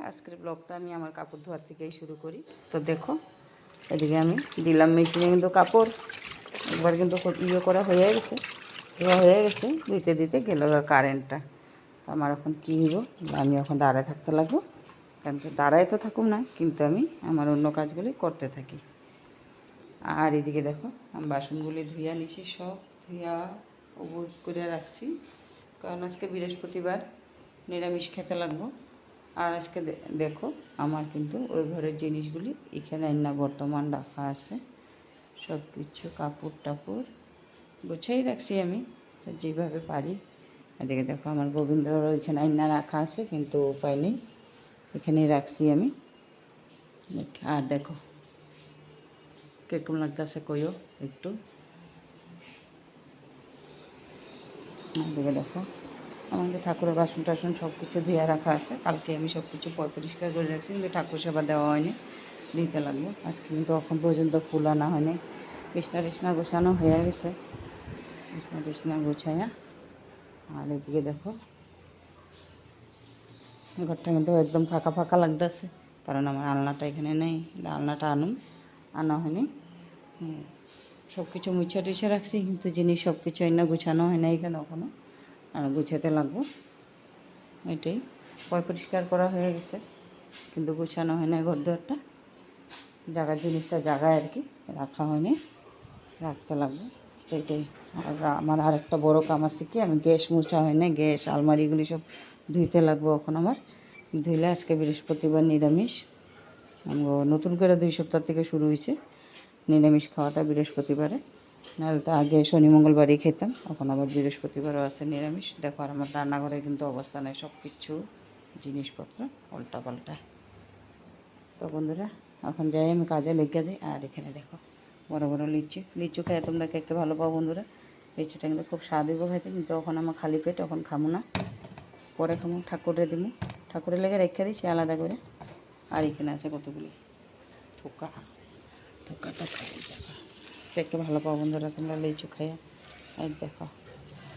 আজকের ব্লগটা আমি আমার কাপড় ধোয়ার থেকেই শুরু করি। তো দেখো এদিকে আমি দিলাম মেশিনে, কিন্তু কাপড় একবার কিন্তু করা হয়ে গেছে, ধোয়া হয়ে গেছে। দিতে দিতে গেল কারেন্টটা। আমার এখন কী হইব, আমি এখন দাঁড়ায় থাকতে লাগবো। কারণ দাঁড়ায় তো থাকুম না, কিন্তু আমি আমার অন্য কাজগুলি করতে থাকি। আর এদিকে দেখো আমি বাসনগুলি ধুইয়া নিছি, সব ধুইয়া উবুর করে রাখছি। কারণ আজকে বৃহস্পতিবার, নিরামিষ খেতে লাগবো। আর আজকে দেখো আমার কিন্তু ওই ঘরের জিনিসগুলি এখানে না বর্তমান রাখা আছে। সব কিছু কাপড় টাপড় গুছাই রাখছি আমি, তো যেভাবে পারি। এদিকে দেখো আমার গোবিন্দর ওইখানে আইনা রাখা আছে, কিন্তু উপায় নেই, এখানেই রাখছি আমি। আর দেখো কীরকম লাগতেছে কইও একটু। এদিকে দেখো আমাদের ঠাকুরের বাসন টাসন সব কিছু ধুয়ে রাখা আছে। কালকে আমি সব কিছু পরিষ্কার করে রাখছি, কিন্তু ঠাকুর সেবা দেওয়া হয়নি, দিতে লাগবো। আজকে কিন্তু এখন পর্যন্ত ফুল আনা হয়নি। বিছনা টিছনা গোছানো হয়ে গেছে, বিছনা টিছনা গোছাইয়া। আর এদিকে দেখো ঘরটা কিন্তু একদম ফাঁকা ফাঁকা লাগতেছে, কারণ আমার আলনাটা এখানে নেই। আলনাটা আনা হয়নি। সব কিছু মুছে টুছে রাখছি, কিন্তু জিনিস সব কিছু এনে গুছানো হয় না এখানে এখনও, আর গুছাতে লাগবো। এটাই পরিষ্কার করা হয়ে গেছে, কিন্তু গুছানো হয় না ঘর দুয়ারটা। জায়গার জিনিসটা জায়গায় আর কি রাখা হয়নি, রাখতে লাগবে। তো এটাই। আর আমার আরেকটা বড় কাম আছে কি, আমি গ্যাস মুছা হয় না, গ্যাস আলমারিগুলি সব ধুইতে লাগবো এখন আমার। ধুইলে আজকে বৃহস্পতিবার নিরামিষ, নতুন করে 2 সপ্তাহ থেকে শুরু হয়েছে নিরামিষ খাওয়াটা বৃহস্পতিবারে। নাহলে তো আগে শনি মঙ্গলবারই খেতাম, এখন আবার বৃহস্পতিবারও আছে নিরামিষ। দেখো আর আমার রান্নাঘরে কিন্তু অবস্থা নেই, সব কিছু জিনিসপত্র উল্টা পাল্টা। তো বন্ধুরা এখন যাই আমি কাজে লেগে যাই। আর এখানে দেখো বড় বড় লিচু খাই, তোমরা কে কে ভালো পাও বন্ধুরা? লিচুটা কিন্তু খুব স্বাদ হইব খাইতে, কিন্তু এখন আমার খালি পেট, এখন খামো না, পরে খামো। ঠাকুরে দিব, ঠাকুরের লেগে রেখে দিচ্ছি আলাদা করে। আর এখানে আছে কতগুলি থোকা থোকা তো খাই। দেখো কে কে ভালো পাও বন্ধুরা তোমরা লিচু খাইয়া? এই দেখো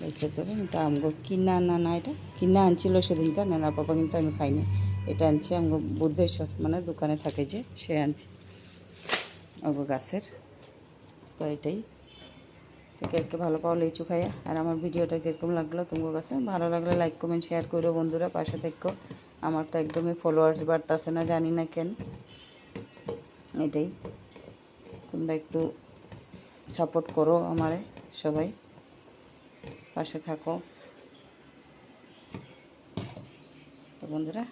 লিচু তো কিন্তু আমগো কিনা না এটা কিনা আনছিল সেদিনটা, নেনার পাপা, কিন্তু আমি খাইনি। এটা আনছি আমগো বুদ্ধেশ্বর, মানে দোকানে থাকে যে, সে আনছে ওগো গাছের। তো এটাই। তো কে ভালো পাও লিচু খাইয়া? আর আমার ভিডিওটা কীরকম লাগলো তোমার কাছে? ভালো লাগলে লাইক কমেন্ট শেয়ার করো বন্ধুরা, পাশে থেকো। আমার তো একদমই ফলোয়ার্স বাড়তেছে না, জানি না কেন। এটাই, তোমরা একটু সাপোর্ট করো আমারে, সবাই পাশে থাকো। তো বন্ধুরা